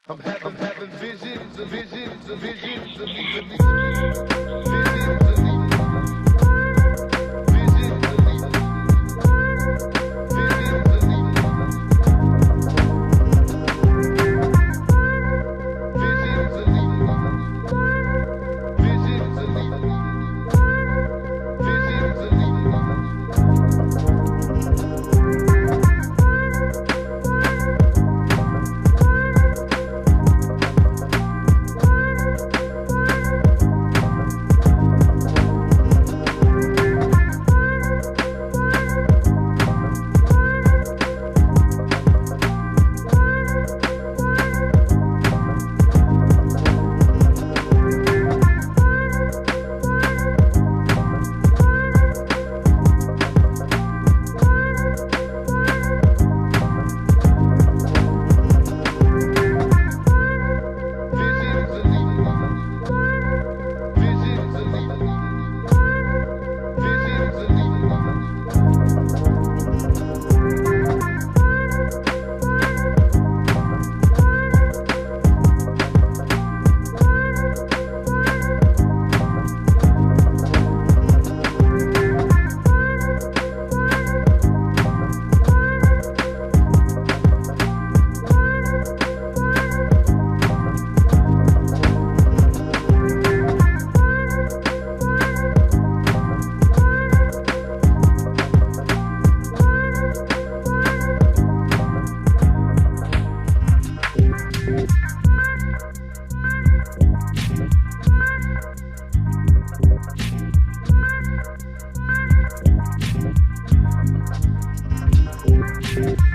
I'm having visions and visions and visions of me. Visions of me. Visions of me. Visions of me. Visions of me. Visions of me. Visions of me. Thank